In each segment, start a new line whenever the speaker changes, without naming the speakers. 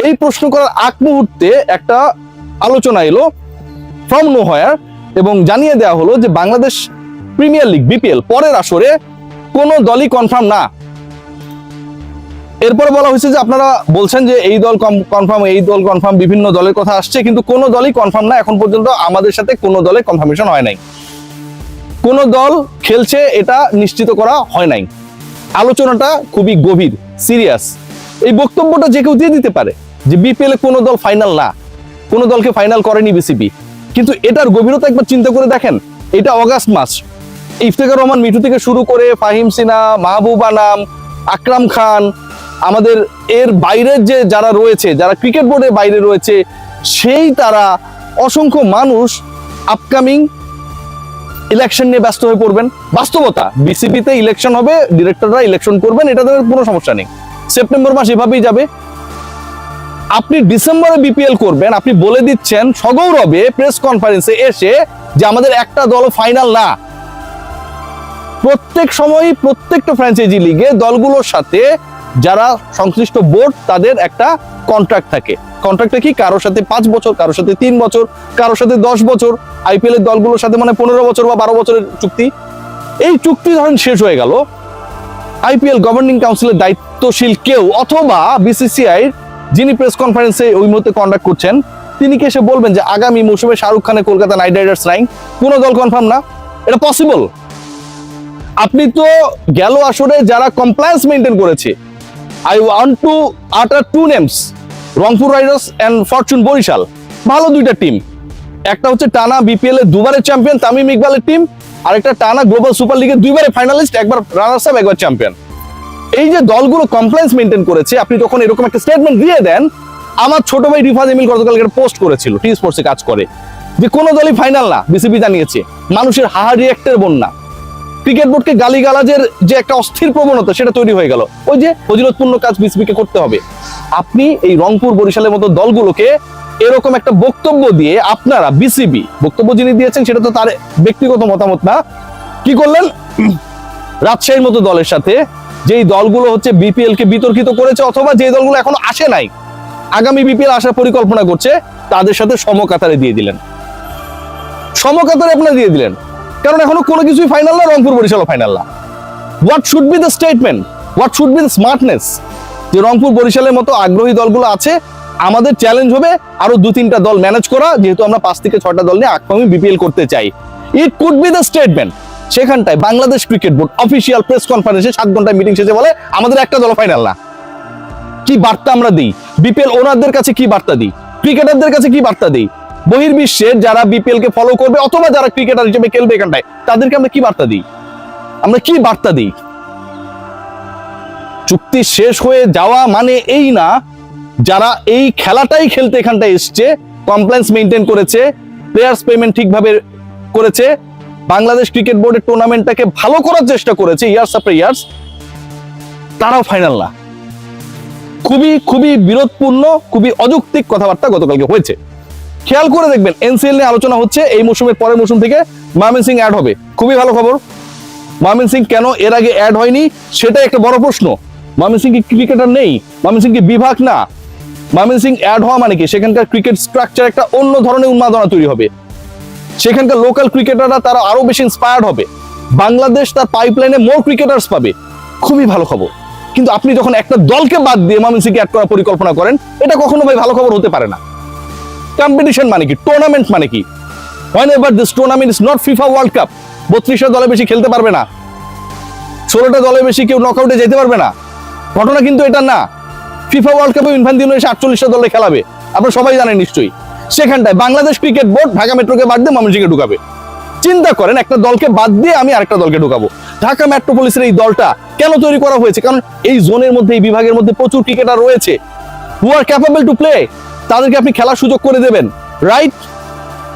এই প্রশ্ন করার আগ মুহূর্তে একটা আলোচনা এলো ফ্রম নোহোয়ার এবং জানিয়ে দেওয়া হলো যে বাংলাদেশ প্রিমিয়ার লিগ বিপিএল পরের আসরে কোনো দলই কনফার্ম না। এরপর বলা হয়েছে যে আপনারা বলছেন যে এই দল কনফার্ম, এই দল কনফার্ম, বিভিন্ন দলের কথা আসছে, কিন্তু কোনো দলই কনফার্ম না। এখন পর্যন্ত আমাদের সাথে কোনো দলে কনফার্মেশন হয় নাই, কোনো দল খেলছে এটা নিশ্চিত করা হয় নাই। আলোচনাটা খুবই গভীর, সিরিয়াস। এই বক্তব্যটা যে কেউ দিয়ে দিতে পারে যে বিপিএল এ কোনো দল ফাইনাল না, কোনো দলকে ফাইনাল করেনি বিসিবি, কিন্তু এটার গভীরতা একবার চিন্তা করে দেখেন। এটা অগাস্ট মাস, ইফতেখার রহমান মিঠু থেকে শুরু করে ফাহিম সিনা, মাহবুব আনাম, আকরাম খান, আমাদের এর বাইরের যে যারা রয়েছে, যারা ক্রিকেট বোর্ডের বাইরে রয়েছে, সেই তারা অসংখ্য মানুষ আপকামিং ইলেকশন নিয়ে ব্যস্ত হয়ে পড়বেন। বাস্তবতা, বিসিবিতে ইলেকশন হবে, ডিরেক্টররা ইলেকশন করবেন, এটা কোনো সমস্যা নেই। সেপ্টেম্বর মাস এভাবেই যাবে। আপনি ডিসেম্বরে বিপিএল করবেন, আপনি বলে দিচ্ছেন সগৌরবে প্রেস কনফারেন্সে এসে যে আমাদের একটা দল ফাইনাল না। প্রত্যেক সময়ই প্রত্যেকটা ফ্র্যাঞ্চাইজি লিগে দলগুলোর সাথে যারা সংশ্লিষ্ট বোর্ড তাদের একটা কন্ট্রাক্ট থাকে। কন্ট্রাক্টটা কি? কারোর সাথে 5 বছর, কারোর সাথে 3 বছর, কারোর সাথে 10 বছর। আইপিএল এর দলগুলোর সাথে মানে 15 বছর বা 12 বছরের চুক্তি। এই চুক্তি ধরেন শেষ হয়ে গেল, আইপিএল গভর্নিং কাউন্সিলের দায়িত্বশীল কেউ অথবা বিসিসিআই যিনি প্রেস কনফারেন্সে ওই মুহূর্তে কন্ডাক্ট করছেন, তিনি কি এসে বলবেন যে আগামী মৌসুমে শাহরুখ খানের কলকাতা নাইট রাইডার্স নাই, কোনো দল কনফার্ম না? এটা পসিবল? আপনি তো গেল আসরে যারা কমপ্লায়েন্স মেইনটেইন করেছে, I want to utter 2 names, Rangpur riders and fortune Barishal. ভালো দুইটা টিম, একটা হচ্ছে টানা বিপিএল এর দুবারের চ্যাম্পিয়ন তামিম ইকবালের টিম, আর একটা টানা গ্লোবাল সুপার লিগের 2 বারের ফাইনালিস্ট, একবার রানার্স আপ, একবার চ্যাম্পিয়ন। এই যে দলগুলো কমপ্লায়েন্স মেইনটেইন করেছে, আপনি যখন এরকম একটা স্টেটমেন্ট দিয়ে দেন, আমার ছোট ভাই রিফাজ এমিল গতকালকে একটা পোস্ট করেছিল, টি স্পোর্টসে কাজ করে, যে কোনো দলই ফাইনাল না, বিসিবি জানিয়েছে। মানুষের হাহা রিয়েক্টের বন্যা, ক্রিকেট বোর্ডকে গালিগালাজের যে একটা অস্থির প্রবণতা সেটা তৈরি হয়ে গেল। ওই যে ফজিলতপূর্ণ কাজ বিসিবিকে করতে হবে। আপনি এই রংপুর বরিশালের মতো দলগুলোকে এরকম একটা বক্তব্য দিয়ে আপনারা, বিসিবি বক্তব্য যিনি দিয়েছেন সেটা তো তার ব্যক্তিগত মতামত না, কি করলেন? রাজশাহীর মতো দলের সাথে, যেই দলগুলো হচ্ছে বিপিএল কে বিতর্কিত করেছে অথবা যে দলগুলো এখনো আসে নাই, আগামী বিপিএল আসার পরিকল্পনা করছে, তাদের সাথে সমকাতারে দিয়ে দিলেন। সমকাতারে আপনারা দিয়ে দিলেন, কারণ এখনো কোনো কিছুই ফাইনাল না, রংপুর বরিশালও ফাইনাল না। What should be the statement, what should be the smartness? যে রংপুর বরিশালের মতো আগ্রহী দলগুলো আছে, আমাদের চ্যালেঞ্জ হবে আরো 2-3টা দল ম্যানেজ করা, যেহেতু আমরা 5 থেকে 6টা দল নিয়ে আগামী বিপিএল করতে চাই। It could be the statement. সেখানটায় Bangladesh cricket board official press কনফারেন্সে 7 ঘন্টায় মিটিং শেষে বলে আমাদের একটা দল ফাইনাল না। কি বার্তা আমরা দিই? বিপিএল ওনারদের কাছে কি বার্তা দিই? ক্রিকেটারদের কাছে কি বার্তা দিই? বহির্বিশ্বের যারা বিপিএল কে ফলো করবে অথবা যারা ক্রিকেটার হিসেবে খেলবে এখানটায়, তাদেরকে আমরা কি বার্তা দিই? আমরা কি বার্তা দিই? চুক্তি শেষ হয়ে যাওয়া মানে এই না, যারা এই খেলাটাই খেলতে এখানটায় এসছে, কমপ্লায়েন্স মেইনটেইন করেছে, প্লেয়ার্স পেমেন্ট ঠিকভাবে করেছে, বাংলাদেশ ক্রিকেট বোর্ডের টুর্নামেন্টটাকে ভালো করার চেষ্টা করেছে ইয়ার্স আফটার ইয়ার্স, তারাও ফাইনাল না। খুবই খুবই বিরোধপূর্ণ, খুবই অযৌক্তিক কথাবার্তা গতকালকে হয়েছে। খেয়াল করে দেখবেন, এনসিএল নিয়ে আলোচনা হচ্ছে, এই মৌসুমের পরের মৌসুম থেকে ময়মনসিংহ অ্যাড হবে। খুবই ভালো খবর। ময়মনসিংহ কেন এর আগে অ্যাড হয়নি সেটা একটা বড় প্রশ্ন। ময়মনসিংহ কি ক্রিকেটার নেই? ময়মনসিংহ কি বিভাগ না? ময়মনসিংহ অ্যাড হওয়া মানে কি? সেখানকার ক্রিকেট স্ট্রাকচার একটা অন্য ধরনের উন্মাদনা তৈরি হবে, সেখানকার লোকাল ক্রিকেটাররা তারা আরো বেশি ইন্সপায়ার্ড হবে, বাংলাদেশ তার পাইপলাইনে মোর ক্রিকেটার্স পাবে। খুবই ভালো খবর। কিন্তু আপনি যখন একটা দলকে বাদ দিয়ে ময়মনসিংহকে অ্যাড করার পরিকল্পনা করেন, এটা কখনো ভাই ভালো খবর হতে পারে না। কম্পিটিশন মানে কি? টুর্নামেন্ট মানে কি? whenever this tournament is not FIFA World Cup, 32টা দলে বেশি খেলতে পারবে না, 16টা দলে বেশি কেউ নকআউটে যেতে পারবে না। ঘটনা কিন্তু এটা না। ফিফা ওয়ার্ল্ড কাপে ইনফান্তিনো এসে 48টা দলে খেলাবে, আপনারা সবাই জানেন নিশ্চয়ই। সেখানটায় বাংলাদেশ ক্রিকেট বোর্ড ঢাকা মেট্রোকে বাদ দিয়ে ময়মনসিংহে ঢুকাবে। চিন্তা করেন, একটা দলকে বাদ দিয়ে আমি আরেকটা দলকে ঢুকাবো। ঢাকা মেট্রোপলিসের এই দলটা কেন তৈরি করা হয়েছে? কারণ এই জোনের মধ্যে, এই বিভাগের মধ্যে প্রচুর ক্রিকেটার রয়েছে হু আর ক্যাপেবল টু প্লে, তাদেরকে আপনি খেলার সুযোগ করে দেবেন, রাইট?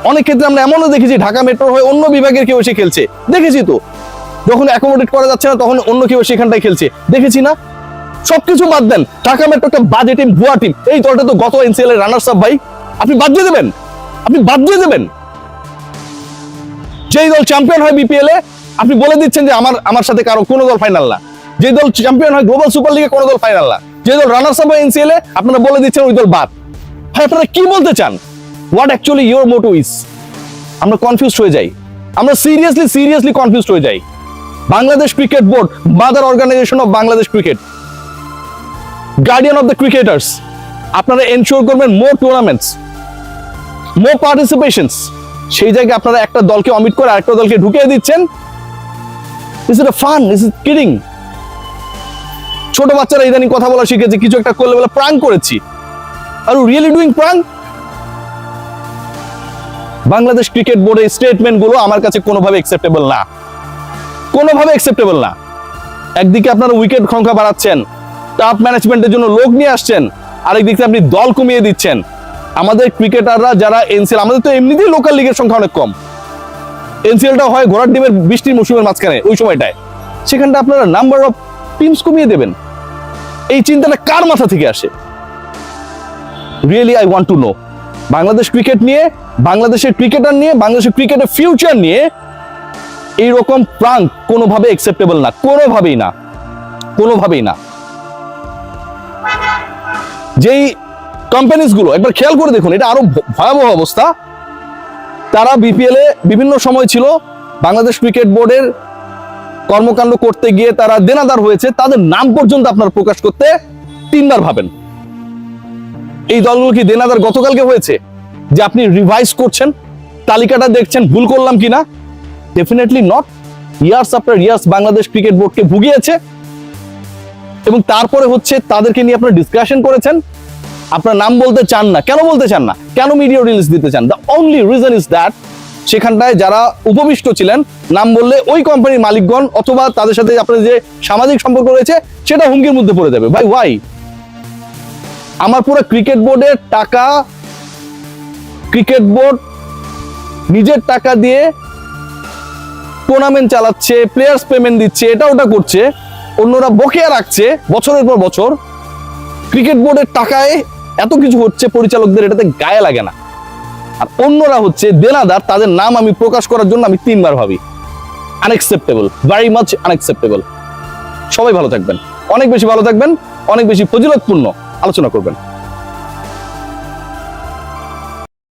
অনেক ক্ষেত্রে আমরা এমনও দেখেছি ঢাকা মেট্রোর হয়ে অন্য বিভাগের কেউ এসে খেলছে, দেখেছি তো। যখন অ্যাকোমোডেট করা যাচ্ছে না তখন অন্য কেউ সেখানটায় খেলছে, দেখেছি না? সবকিছু বাদ দেন, ঢাকা মেট্রো একটা বাজে টিম, ভুয়া টিম। এই দলটা তো গত এনসিএল এর রানার্স আপ ভাই, আপনি বাদ দিয়ে দেবেন? আপনি বাদ দিয়ে দেবেন? যেই দল চ্যাম্পিয়ন হয় বিপিএল এ, আপনি বলে দিচ্ছেন যে আমার সাথে কারো কোনো দল ফাইনাল না। যে দল চ্যাম্পিয়ন হয় গ্লোবাল সুপার লিগে, কোনো দল ফাইনাল না। যে দল রানার্স আপ হয় এনসিএল এ আপনারা বলে দিচ্ছেন ওই দল বাদ। ভাই আপনারা কি বলতে চান? What actually your motto is? আমরা কনফিউজড হয়ে যাই, আমরা সিরিয়াসলি কনফিউজড হয়ে যাই। Bangladesh cricket board, mother organisation of Bangladesh cricket, guardian of the cricketers, আপনারা এনশিওর করবেন মোর টুর্নামেন্টস, মোর পার্টিসিপেশনস। সেই জায়গায় আপনারা একটা দলকে অমিট করে আরেকটা দলকে ঢুকিয়ে দিচ্ছেন। Is it a fun? Is it kidding? ছোট বাচ্চারা ইদানিং কথা বলা শিখেছে, কিছু একটা করলে বলে প্রাঙ্ক করেছি। Are you really doing prank? Bangladesh cricket বোর্ডের স্টেটমেন্ট গুলো আমার কাছে কোনোভাবে অ্যাকসেপ্টেবল না, কোনোভাবে অ্যাকসেপ্টেবল না। একদিকে আপনারা উইকেট সংখ্যা বাড়াচ্ছেন, টাফ ম্যানেজমেন্টের জন্য লোক নিয়ে আসছেন, আরেকদিকে আপনি দল কমিয়ে দিচ্ছেন। আমাদের ক্রিকেটাররা যারা এনসিএল, আমাদের তো এমনিতেই লোকাল লিগের সংখ্যা অনেক কম, এনসিএলটা হয় ঘোড়ার ডিমের বৃষ্টির মৌসুমের মাঝখানে, ওই সময়টায় সেখানটা আপনারা নাম্বার অফ টিমস কমিয়ে দেবেন। এই চিন্তাটা কার মাথা থেকে আসে? Really I want to know. Bangladesh cricket নিয়ে, বাংলাদেশের ক্রিকেটার নিয়ে, বাংলাদেশের ক্রিকেটের ফিউচার নিয়ে এইরকম প্রাঙ্ক কোনোভাবে অ্যাকসেপ্টেবল না, কোনোভাবেই না, কোনোভাবেই না। যেই কোম্পানিজ গুলো, একবার খেয়াল করে দেখুন, এটা আরো ভয়াবহ অবস্থা। তারা বিপিএল এ বিভিন্ন সময় ছিল, বাংলাদেশ ক্রিকেট বোর্ডের কর্মকাণ্ড করতে গিয়ে তারা দেনাদার হয়েছে, তাদের নাম পর্যন্ত আপনারা প্রকাশ করতে 3 বার ভাবেন। এই দলগুলো কি দেনাদার গতকালকে হয়েছে যে আপনি রিভাইজ করছেন, তালিকাটা দেখছেন ভুল করলাম কিনা? Definitely not. Years after years Bangladesh cricket বোর্ডকে ভুগিয়েছে, এবং তারপরে হচ্ছে তাদেরকে নিয়ে আপনারা ডিসকাশন করেছেন। আপনার নাম বলতে চান না, কেন বলতে চান না? কেন মিডিয়া রিলিজ দিতে চান? The only reason is that সেখানটায় যারা উপবিষ্ট ছিলেন, নাম বললে ওই কোম্পানির মালিকগণ অথবা তাদের সাথে আপনার যে সামাজিক সম্পর্ক রয়েছে সেটা হুমকির মধ্যে পড়ে যাবে। ভাই ওয়াই? আমার পুরো ক্রিকেট বোর্ডের টাকা, ক্রিকেট বোর্ড নিজের টাকা দিয়ে টুর্নামেন্ট চালাচ্ছে, প্লেয়ার্স পেমেন্ট দিচ্ছে, এটা ওটা করছে, অন্যরা বকেয়া রাখছে বছরের পর বছর। ক্রিকেট বোর্ডের টাকায় এত কিছু হচ্ছে, পরিচালকদের এটাতে গায়ে লাগে না। আর অন্যরা হচ্ছে দেনাদার, তাদের নাম আমি প্রকাশ করার জন্য আমি 3 বার ভাবি। Unacceptable, very much unacceptable. সবাই ভালো থাকবেন, অনেক বেশি ভালো থাকবেন, অনেক বেশি ফজিলতপূর্ণ আলোচনা করবেন।